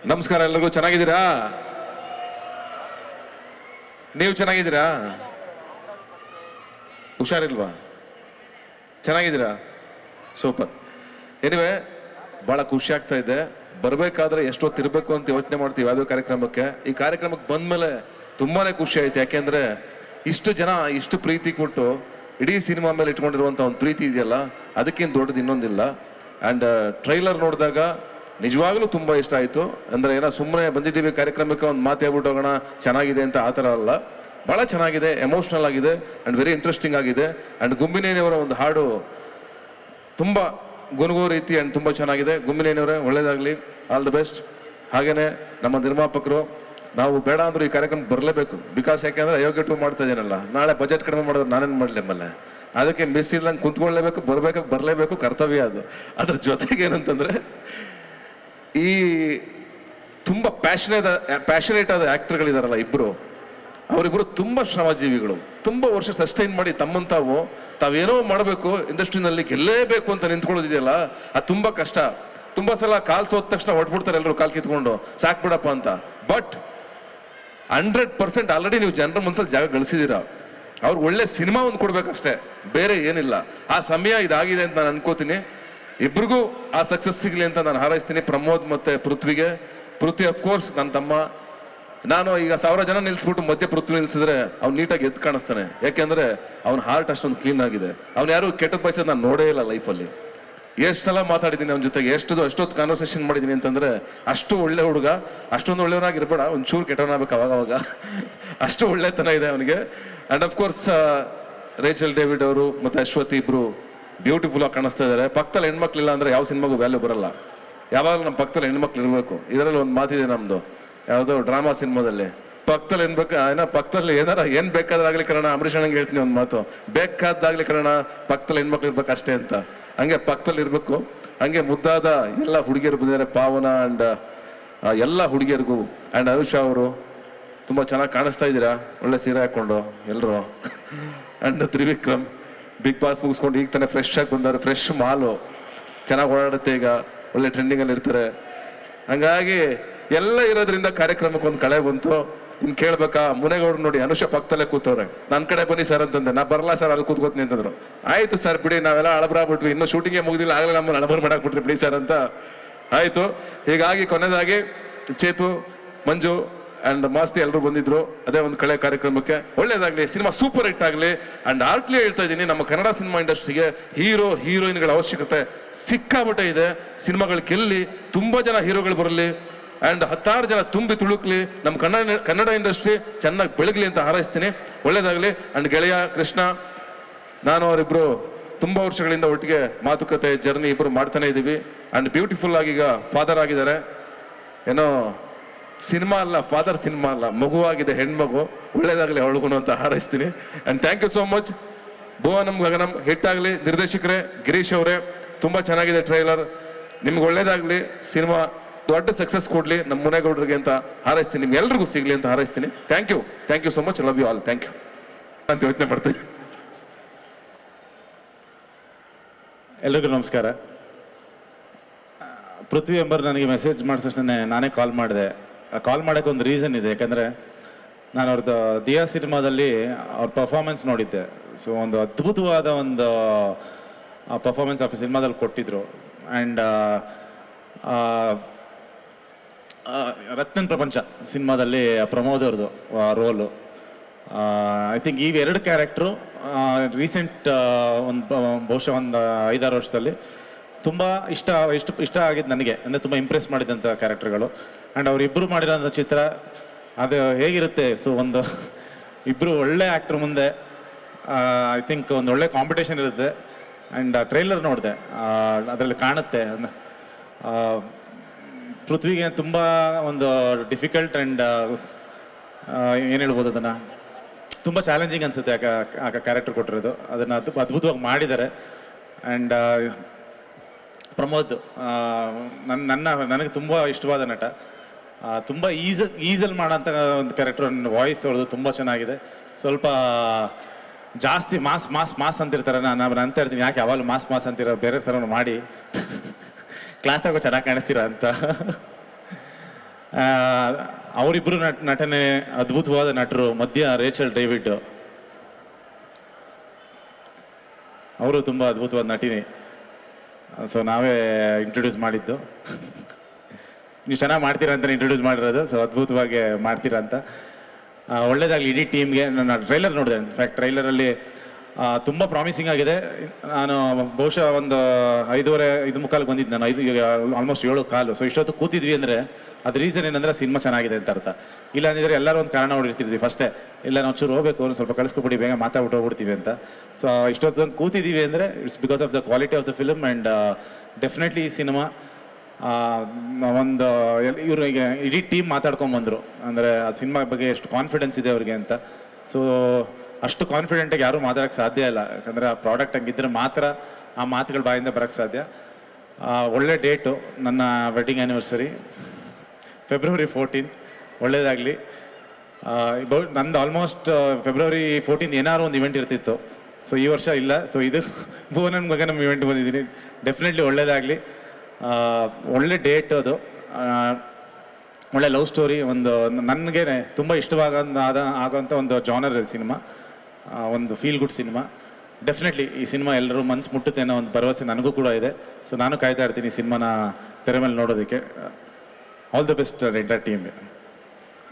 ನಮಸ್ಕಾರ, ಎಲ್ಲರಿಗೂ ಚೆನ್ನಾಗಿದ್ದೀರಾ? ನೀವು ಚೆನ್ನಾಗಿದ್ದೀರಾ? ಹುಷಾರಿಲ್ವಾ? ಚೆನ್ನಾಗಿದ್ದೀರಾ? ಸೂಪರ್. ಎನಿವೆ, ಭಾಳ ಖುಷಿ ಆಗ್ತಾ ಇದೆ. ಬರಬೇಕಾದ್ರೆ ಎಷ್ಟೊತ್ತಿರಬೇಕು ಅಂತ ಯೋಚನೆ ಮಾಡ್ತೀವಿ ಯಾವುದೋ ಕಾರ್ಯಕ್ರಮಕ್ಕೆ. ಈ ಕಾರ್ಯಕ್ರಮಕ್ಕೆ ಬಂದಮೇಲೆ ತುಂಬಾ ಖುಷಿ ಆಯ್ತು. ಯಾಕೆಂದರೆ ಇಷ್ಟು ಜನ ಇಷ್ಟು ಪ್ರೀತಿ ಕೊಟ್ಟು ಇಡೀ ಸಿನಿಮಾ ಮೇಲೆ ಇಟ್ಕೊಂಡಿರುವಂಥ ಒಂದು ಪ್ರೀತಿ ಇದೆಯಲ್ಲ, ಅದಕ್ಕಿಂತ ದೊಡ್ಡದು ಇನ್ನೊಂದಿಲ್ಲ. ಆ್ಯಂಡ್ ಟ್ರೈಲರ್ ನೋಡಿದಾಗ ನಿಜವಾಗ್ಲೂ ತುಂಬ ಇಷ್ಟ ಆಯಿತು. ಅಂದರೆ ಏನೋ ಸುಮ್ಮನೆ ಬಂದಿದ್ದೀವಿ ಕಾರ್ಯಕ್ರಮಕ್ಕೆ ಒಂದು ಮಾತು ಹೇಳ್ಬಿಟ್ಟು ಹೋಗೋಣ ಚೆನ್ನಾಗಿದೆ ಅಂತ ಆ ಥರ ಅಲ್ಲ. ಭಾಳ ಚೆನ್ನಾಗಿದೆ, ಎಮೋಷ್ನಲ್ ಆಗಿದೆ ಆ್ಯಂಡ್ ವೆರಿ ಇಂಟ್ರೆಸ್ಟಿಂಗ್ ಆಗಿದೆ. ಆ್ಯಂಡ್ ಗುಂಬಿನೇನಿಯವರ ಒಂದು ಹಾಡು ತುಂಬ ಗುನುಗೋ ರೀತಿ ಆ್ಯಂಡ್ ತುಂಬ ಚೆನ್ನಾಗಿದೆ. ಗುಂಬಿನೇನಿಯವರೇ ಒಳ್ಳೇದಾಗಲಿ, ಆಲ್ ದ ಬೆಸ್ಟ್. ಹಾಗೆಯೇ ನಮ್ಮ ನಿರ್ಮಾಪಕರು, ನಾವು ಬೇಡ ಅಂದರೂ ಈ ಕಾರ್ಯಕ್ರಮಕ್ಕೆ ಬರಲೇಬೇಕು. ಬಿಕಾಸ್ ಯಾಕೆಂದರೆ ಅಯೋಗ್ಯ ಟು ಮಾಡ್ತಾ ಇದ್ದೀನಲ್ಲ, ನಾಳೆ ಬಜೆಟ್ ಕಡಿಮೆ ಮಾಡಿದ್ರೆ ನಾನೇನು ಮಾಡಲಿ ಆಮೇಲೆ. ಅದಕ್ಕೆ ಮಿಸ್ ಇಲ್ಲಂಗೆ ಕುಂತ್ಕೊಳ್ಳೇಬೇಕು, ಬರಲೇಬೇಕು, ಕರ್ತವ್ಯ ಅದು. ಅದ್ರ ಜೊತೆಗೆ ಏನಂತಂದರೆ, ಈ ತುಂಬ ಪ್ಯಾಷನೇಟ್ ಆದ ಆ್ಯಕ್ಟರ್ಗಳಿದಾರಲ್ಲ ಇಬ್ಬರು, ಅವರಿಬ್ಬರು ತುಂಬ ಶ್ರಮಜೀವಿಗಳು. ತುಂಬ ವರ್ಷ ಸಸ್ಟೈನ್ ಮಾಡಿ ತಮ್ಮನ್ನು ತಾವೇನೋ ಮಾಡಬೇಕು, ಇಂಡಸ್ಟ್ರಿನಲ್ಲಿ ಗೆಲ್ಲೇಬೇಕು ಅಂತ ನಿಂತ್ಕೊಳ್ಳೋದಿದೆಯಲ್ಲ, ಅದು ತುಂಬ ಕಷ್ಟ. ತುಂಬ ಸಲ ಕಾಲು ಸೋದ ತಕ್ಷಣ ಹೊಟ್ಬಿಡ್ತಾರೆ ಎಲ್ಲರೂ, ಕಾಲು ಕಿತ್ಕೊಂಡು ಸಾಕು ಬಿಡಪ್ಪ ಅಂತ. ಬಟ್ 100% ಆಲ್ರೆಡಿ ನೀವು ಜನರ ಮನಸ್ಸಲ್ಲಿ ಜಾಗ ಗಳಿಸಿದ್ದೀರ. ಅವ್ರು ಒಳ್ಳೆ ಸಿನಿಮಾ ಒಂದು ಕೊಡ್ಬೇಕಷ್ಟೇ, ಬೇರೆ ಏನಿಲ್ಲ. ಆ ಸಮಯ ಇದಾಗಿದೆ ಅಂತ ನಾನು ಅನ್ಕೋತೀನಿ. ಇಬ್ರಿಗೂ ಆ ಸಕ್ಸಸ್ ಸಿಗಲಿ ಅಂತ ನಾನು ಹಾರೈಸ್ತೀನಿ. ಪ್ರಮೋದ್ ಮತ್ತು ಪೃಥ್ವಿ ಅಫ್ಕೋರ್ಸ್ ನನ್ನ ತಮ್ಮ. ನಾನು ಈಗ 1000 ಜನ ನಿಲ್ಲಿಸ್ಬಿಟ್ಟು ಮಧ್ಯೆ ಪೃಥ್ವಿ ನಿಲ್ಸಿದ್ರೆ ಅವ್ನು ನೀಟಾಗಿ ಎದ್ದು ಕಾಣಿಸ್ತಾನೆ. ಯಾಕೆಂದರೆ ಅವ್ನ ಹಾರ್ಟ್ ಅಷ್ಟೊಂದು ಕ್ಲೀನ್ ಆಗಿದೆ. ಅವ್ನು ಯಾರು ಕೆಟ್ಟದ್ದು ಬಯಸೋದು ನಾನು ನೋಡೇ ಇಲ್ಲ ಲೈಫಲ್ಲಿ. ಎಷ್ಟು ಸಲ ಮಾತಾಡಿದ್ದೀನಿ ಅವನ ಜೊತೆಗೆ, ಎಷ್ಟೊತ್ತು ಕಾನ್ವರ್ಸೇಷನ್ ಮಾಡಿದ್ದೀನಿ ಅಂತಂದರೆ, ಅಷ್ಟು ಒಳ್ಳೆ ಹುಡುಗ. ಅಷ್ಟೊಂದು ಒಳ್ಳೆಯವನಾಗಿರ್ಬೇಡ, ಒಂಚೂರು ಕೆಟ್ಟವನಾಗಬೇಕು ಅವಾಗ. ಅಷ್ಟು ಒಳ್ಳೆತನ ಇದೆ ಅವನಿಗೆ. ಆ್ಯಂಡ್ ಅಫ್ಕೋರ್ಸ್ ರೇಚಲ್ ಡೇವಿಡ್ ಅವರು ಮತ್ತು ಅಶ್ವತಿ ಇಬ್ಬರು ಬ್ಯೂಟಿಫುಲ್ ಆಗಿ ಕಾಣಿಸ್ತಾ ಇದ್ದಾರೆ. ಪಕ್ಕದಲ್ಲಿ ಹೆಣ್ಮಕ್ಳಿಲ್ಲ ಅಂದರೆ ಯಾವ ಸಿನಿಮಾಗೂ ವ್ಯಾಲ್ಯೂ ಬರಲ್ಲ. ಯಾವಾಗಲೂ ನಮ್ಮ ಪಕ್ಕದಲ್ಲಿ ಹೆಣ್ಮಕ್ಳು ಇರಬೇಕು. ಇದರಲ್ಲಿ ಒಂದು ಮಾತಿದೆ ನಮ್ಮದು, ಯಾವುದೋ ಡ್ರಾಮಾ ಸಿನಿಮಾದಲ್ಲಿ, ಪಕ್ಕದಲ್ಲಿ ಪಕ್ಕದಲ್ಲಿ ಏನು ಬೇಕಾದ್ರಾಗಲಿ ಕರೋಣ. ಅಂಬರೀಷ್ ಅಣ್ಣಂಗೆ ಹೇಳ್ತೀನಿ ಒಂದು ಮಾತು, ಬೇಕಾದಾಗಲಿ ಕರೋಣ, ಪಕ್ಕದಲ್ಲಿ ಹೆಣ್ಮಕ್ಳು ಇರ್ಬೇಕು ಅಷ್ಟೇ ಅಂತ. ಹಂಗೆ ಪಕ್ಕದಲ್ಲಿ ಇರಬೇಕು. ಹಂಗೆ ಮುದ್ದಾದ ಎಲ್ಲ ಹುಡುಗಿಯರು ಬಂದಿದ್ದಾರೆ, ಪಾವನ ಆ್ಯಂಡ್ ಎಲ್ಲ ಹುಡುಗಿಯರಿಗೂ. ಆ್ಯಂಡ್ ಅನುಷಾ ಅವರು ತುಂಬ ಚೆನ್ನಾಗಿ ಕಾಣಿಸ್ತಾ ಇದ್ದೀರಾ, ಒಳ್ಳೆ ಸೀರೆ ಹಾಕ್ಕೊಂಡು ಎಲ್ಲರೂ. ಆ್ಯಂಡ್ ತ್ರಿವಿಕ್ರಮ್ ಬಿಗ್ ಬಾಸ್ ಮುಗಿಸ್ಕೊಂಡು ಈಗ ತಾನೇ ಫ್ರೆಶ್ ಆಗಿ ಬಂದವರು. ಫ್ರೆಶ್ ಮಾಲು ಚೆನ್ನಾಗಿ ಓಡಾಡುತ್ತೆ, ಈಗ ಒಳ್ಳೆ ಟ್ರೆಂಡಿಂಗಲ್ಲಿ ಇರ್ತಾರೆ. ಹಂಗಾಗಿ ಎಲ್ಲ ಇರೋದ್ರಿಂದ ಕಾರ್ಯಕ್ರಮಕ್ಕೆ ಒಂದು ಕಳೆ ಬಂತು. ಇನ್ನು ಕೇಳ್ಬೇಕಾ, ಮುನೇಗೌಡ್ರು ನೋಡಿ ಅನುಷಾ ಪಕ್ಕದಲ್ಲೇ ಕೂತವ್ರೆ. ನನ್ನ ಕಡೆ ಬನ್ನಿ ಸರ್ ಅಂತಂದೆ. ನಾ ಬರಲ್ಲ ಸರ್, ಅಲ್ಲಿ ಕೂತ್ಕೋತೀನಿ ಅಂತಂದ್ರು. ಆಯಿತು ಸರ್ ಬಿಡಿ, ನಾವೆಲ್ಲ ಅಳಬ್ರಾಗ್ಬಿಟ್ವಿ, ಇನ್ನೂ ಶೂಟಿಂಗೇ ಮುಗಿದಿಲ್ಲ, ಆಗಲೇ ನಮ್ಮನ್ನು ಅಳಬರ್ ಮಾಡಾಕ್ಬಿಟ್ರಿ ಬಿಡಿ ಸರ್ ಅಂತ ಆಯಿತು. ಹೀಗಾಗಿ ಕೊನೆಯದಾಗಿ ಚೇತು, ಮಂಜು ಆ್ಯಂಡ್ ಮಾಸ್ತಿ ಎಲ್ಲರೂ ಬಂದಿದ್ರು ಅದೇ ಒಂದು ಕಳೆ ಕಾರ್ಯಕ್ರಮಕ್ಕೆ. ಒಳ್ಳೇದಾಗಲಿ, ಸಿನಿಮಾ ಸೂಪರ್ ಹಿಟ್ ಆಗಲಿ. ಆ್ಯಂಡ್ ಆರ್ಟ್ಲಿ ಹೇಳ್ತಾ ಇದ್ದೀನಿ, ನಮ್ಮ ಕನ್ನಡ ಸಿನಿಮಾ ಇಂಡಸ್ಟ್ರಿಗೆ ಹೀರೋಯಿನ್ಗಳ ಅವಶ್ಯಕತೆ ಸಿಕ್ಕಾಬಿಟ್ಟೆ ಇದೆ. ಸಿನಿಮಾಗಳು ಗೆಲ್ಲಿ, ತುಂಬ ಜನ ಹೀರೋಗಳು ಬರಲಿ ಆ್ಯಂಡ್ 10 ಜನ ತುಂಬಿ ತುಳುಕ್ಲಿ, ನಮ್ಮ ಕನ್ನಡ ಇಂಡಸ್ಟ್ರಿ ಚೆನ್ನಾಗಿ ಬೆಳಗಲಿ ಅಂತ ಹಾರೈಸ್ತೀನಿ. ಒಳ್ಳೇದಾಗಲಿ. ಆ್ಯಂಡ್ ಗೆಳೆಯ ಕೃಷ್ಣ, ನಾನು ಅವರಿಬ್ಬರು ತುಂಬ ವರ್ಷಗಳಿಂದ ಒಟ್ಟಿಗೆ ಮಾತುಕತೆ ಜರ್ನಿ ಇಬ್ಬರು ಮಾಡ್ತಾನೆ ಇದ್ದೀವಿ. ಆ್ಯಂಡ್ ಬ್ಯೂಟಿಫುಲ್ ಆಗಿ ಈಗ ಫಾದರ್ ಆಗಿದ್ದಾರೆ. ಏನೋ ಸಿನಿಮಾ ಅಲ್ಲ, ಫಾದರ್ ಸಿನಿಮಾ ಅಲ್ಲ, ಮಗುವಾಗಿದೆ, ಹೆಣ್ಮಗು. ಒಳ್ಳೇದಾಗಲಿ ಅವಳಿಗೂ ಅಂತ ಹಾರೈಸ್ತೀನಿ. And thank you so much. Bhuvanam Gaganam hit ಆಗಲಿ. ನಿರ್ದೇಶಕರೇ ಗಿರೀಶ್ ಅವರೇ, ತುಂಬ ಚೆನ್ನಾಗಿದೆ ಟ್ರೈಲರ್. ನಿಮ್ಗೆ ಒಳ್ಳೇದಾಗಲಿ, ಸಿನಿಮಾ ದೊಡ್ಡ ಸಕ್ಸಸ್ ಕೊಡಲಿ ನಮ್ಮ ಮುನೇಗೌಡರಿಗೆ ಅಂತ ಹಾರೈಸ್ತೀನಿ. ನಿಮ್ಗೆ ಎಲ್ರಿಗೂ ಸಿಗಲಿ ಅಂತ ಹಾರೈಸ್ತೀನಿ. Thank you so much. Love you all. Thank you ಅಂತ ಯೋಚನೆ ಮಾಡ್ತೀನಿ. ಎಲ್ರಿಗೂ ನಮಸ್ಕಾರ. ಪೃಥ್ವಿ ಎಂಬರ್ ನನಗೆ ಮೆಸೇಜ್ ಮಾಡಿಸಷ್ಟೇ ನಾನೇ ಕಾಲ್ ಮಾಡಿದೆ. ಕಾಲ್ ಮಾಡೋಕ್ಕೆ ಒಂದು ರೀಸನ್ ಇದೆ. ಯಾಕಂದರೆ ನಾನು ಅವ್ರದ್ದು ದಿಯಾ ಸಿನಿಮಾದಲ್ಲಿ ಅವ್ರ ಪರ್ಫಾರ್ಮೆನ್ಸ್ ನೋಡಿದ್ದೆ. ಸೊ ಒಂದು ಅದ್ಭುತವಾದ ಒಂದು ಪರ್ಫಾರ್ಮೆನ್ಸ್ ಆ ಸಿನಿಮಾದಲ್ಲಿ ಕೊಟ್ಟಿದ್ರು. ಆ್ಯಂಡ್ ರತ್ನನ್ ಪ್ರಪಂಚ ಸಿನಿಮಾದಲ್ಲಿ ಪ್ರಮೋದ್ ಅವ್ರದ್ದು ರೋಲು, ಐ ಥಿಂಕ್ ಈ 2 ಕ್ಯಾರೆಕ್ಟ್ರು ರೀಸೆಂಟ್ ಬಹುಶಃ ಒಂದು 5-6 ವರ್ಷದಲ್ಲಿ ತುಂಬ ಇಷ್ಟ ಆಗಿದ್ದು ನನಗೆ. ಅಂದರೆ ತುಂಬ ಇಂಪ್ರೆಸ್ ಮಾಡಿದಂಥ ಕ್ಯಾರೆಕ್ಟರ್ಗಳು. ಆ್ಯಂಡ್ ಅವರಿಬ್ಬರು ಮಾಡಿರೋಂಥ ಚಿತ್ರ ಅದು ಹೇಗಿರುತ್ತೆ. ಸೊ ಒಂದು ಇಬ್ಬರು ಒಳ್ಳೆ ಆ್ಯಕ್ಟ್ರ್ ಮುಂದೆ ಐ ಥಿಂಕ್ ಒಂದು ಒಳ್ಳೆ ಕಾಂಪಿಟೇಷನ್ ಇರುತ್ತೆ. ಆ್ಯಂಡ್ ಟ್ರೈಲರ್ ನೋಡಿದೆ, ಅದರಲ್ಲಿ ಕಾಣುತ್ತೆ ಪೃಥ್ವಿಗೆ ತುಂಬ ಒಂದು ಡಿಫಿಕಲ್ಟ್ ಆ್ಯಂಡ್ ಏನು ಹೇಳ್ಬೋದು, ಅದನ್ನು ತುಂಬ ಚಾಲೆಂಜಿಂಗ್ ಅನಿಸುತ್ತೆ ಆ ಕ್ಯಾರೆಕ್ಟರ್ ಕೊಟ್ಟಿರೋದು. ಅದನ್ನು ಅದ್ಭುತವಾಗಿ ಮಾಡಿದ್ದಾರೆ. ಆ್ಯಂಡ್ ಪ್ರಮೋದ್ ನನಗೆ ತುಂಬ ಇಷ್ಟವಾದ ನಟ. ತುಂಬ ಈಸಲ್ಲಿ ಮಾಡೋಂಥ ಒಂದು ಕ್ಯಾರೆಕ್ಟರ್. ವಾಯ್ಸ್ ಅವ್ರದ್ದು ತುಂಬ ಚೆನ್ನಾಗಿದೆ. ಸ್ವಲ್ಪ ಜಾಸ್ತಿ ಮಾಸ್ ಅಂತಿರ್ತಾರೆ. ನಾನು ಅಂತ ಇರ್ತೀನಿ, ಯಾಕೆ ಯಾವಾಗಲೂ ಮಾಸ್ ಅಂತಿರೋ, ಬೇರೆ ಥರ ಮಾಡಿ ಕ್ಲಾಸ್ ಆಗೋ ಚೆನ್ನಾಗಿ ಕಾಣಿಸ್ತೀರ ಅಂತ. ಅವರಿಬ್ಬರು ನಟನೆ ಅದ್ಭುತವಾದ ನಟರು. ಮಧ್ಯ ರೇಚಲ್ ಡೇವಿಡ್, ಅವರು ತುಂಬ ಅದ್ಭುತವಾದ ನಟಿನಿ. ಸೊ ನಾವೇ ಇಂಟ್ರೊಡ್ಯೂಸ್ ಮಾಡಿದ್ದು. ನೀವು ಚೆನ್ನಾಗಿ ಮಾಡ್ತೀರಾ ಅಂತ ಇಂಟ್ರೊಡ್ಯೂಸ್ ಮಾಡಿರೋದು. ಸೊ ಅದ್ಭುತವಾಗಿ ಮಾಡ್ತೀರಾ ಅಂತ. ಒಳ್ಳೇದಾಗಲಿ ಇಡೀ ಟೀಮ್ಗೆ. ನಾನು ಟ್ರೈಲರ್ ನೋಡಿದೆ. ಇನ್ಫ್ಯಾಕ್ಟ್ ಟ್ರೈಲರಲ್ಲಿ ತುಂಬ ಪ್ರಾಮಿಸಿಂಗ್ ಆಗಿದೆ. ನಾನು ಬಹುಶಃ ಒಂದು 5:30 ಬಂದಿದ್ದು. ನಾನು ಈಗ ಆಲ್ಮೋಸ್ಟ್ 7:15. ಸೊ ಇಷ್ಟೊತ್ತು ಕೂತಿದ್ವಿ ಅಂದರೆ ಅದು ರೀಸನ್ ಏನಂದರೆ ಸಿನಿಮಾ ಚೆನ್ನಾಗಿದೆ ಅಂತ ಅರ್ಥ. ಇಲ್ಲ ಅಂದಿದ್ರೆ ಎಲ್ಲರೂ ಒಂದು ಕಾರಣ ಹೊಡಿರ್ತಿದ್ವಿ ಫಸ್ಟೇ. ಇಲ್ಲ ನಾವು ಚೂರು ಹೋಗ್ಬೇಕು, ಸ್ವಲ್ಪ ಕಳಿಸ್ಕೊಬಿಡಿ, ಬೇಗ ಮಾತಾಡ್ಬಿಟ್ಟು ಹೋಗ್ಬಿಡ್ತೀವಿ ಅಂತ. ಸೊ ಇಷ್ಟೊತ್ತು ಕೂತಿದ್ದೀವಿ ಅಂದರೆ it's because of the quality of the film. And definitely ಈ ಸಿನಿಮಾ ಒಂದು ಇವರು ಈಗ ಇಡೀ ಟೀಮ್ ಮಾತಾಡ್ಕೊಂಬಂದರು. ಅಂದರೆ ಆ ಸಿನಿಮಾ ಬಗ್ಗೆ ಎಷ್ಟು ಕಾನ್ಫಿಡೆನ್ಸ್ ಇದೆ ಅವ್ರಿಗೆ ಅಂತ. ಸೊ ಅಷ್ಟು ಕಾನ್ಫಿಡೆಂಟಾಗಿ ಯಾರೂ ಮಾತಾಡೋಕ್ಕೆ ಸಾಧ್ಯ ಇಲ್ಲ. ಯಾಕಂದರೆ ಆ ಪ್ರಾಡಕ್ಟ್ ಹಂಗಿದ್ರೆ ಮಾತ್ರ ಆ ಮಾತುಗಳು ಬಾಯಿಂದ ಬರೋಕ್ಕೆ ಸಾಧ್ಯ. ಒಳ್ಳೆ ಡೇಟು ನನ್ನ ವೆಡ್ಡಿಂಗ್ ಆ್ಯನಿವರ್ಸರಿ February 14th. ಒಳ್ಳೇದಾಗಲಿ. ನಂದು ಆಲ್ಮೋಸ್ಟ್ February 14th ಏನಾದ್ರು ಒಂದು ಇವೆಂಟ್ ಇರ್ತಿತ್ತು. ಸೊ ಈ ವರ್ಷ ಇಲ್ಲ. ಸೊ ಇದು ಭುವನನ ಮಗನ ಇವೆಂಟ್ ಬಂದಿದ್ದೀನಿ. ಡೆಫಿನೆಟ್ಲಿ ಒಳ್ಳೇದಾಗಲಿ. ಒಳ್ಳೆ ಡೇಟ್ ಅದು. ಒಳ್ಳೆ ಲವ್ ಸ್ಟೋರಿ. ಒಂದು ನನಗೆ ತುಂಬ ಆಗೋಂಥ ಒಂದು ಜಾನರ್ ಸಿನಿಮಾ. ಒಂದು ಫೀಲ್ ಗುಡ್ ಸಿನಿಮಾ. ಡೆಫಿನೆಟ್ಲಿ ಈ ಸಿನಿಮಾ ಎಲ್ಲರೂ ಮನಸ್ಸು ಮುಟ್ಟುತ್ತೆ ಅನ್ನೋ ಒಂದು ಭರವಸೆ ನನಗೂ ಕೂಡ ಇದೆ. ಸೊ ನಾನು ಕಾಯ್ತಾ ಇರ್ತೀನಿ ಈ ಸಿನಿಮಾನ ತೆರೆ ಮೇಲೆ ನೋಡೋದಕ್ಕೆ. ಆಲ್ ದ ಬೆಸ್ಟ್ ಎಂಟೈರ್ ಟೀಮ್ಗೆ.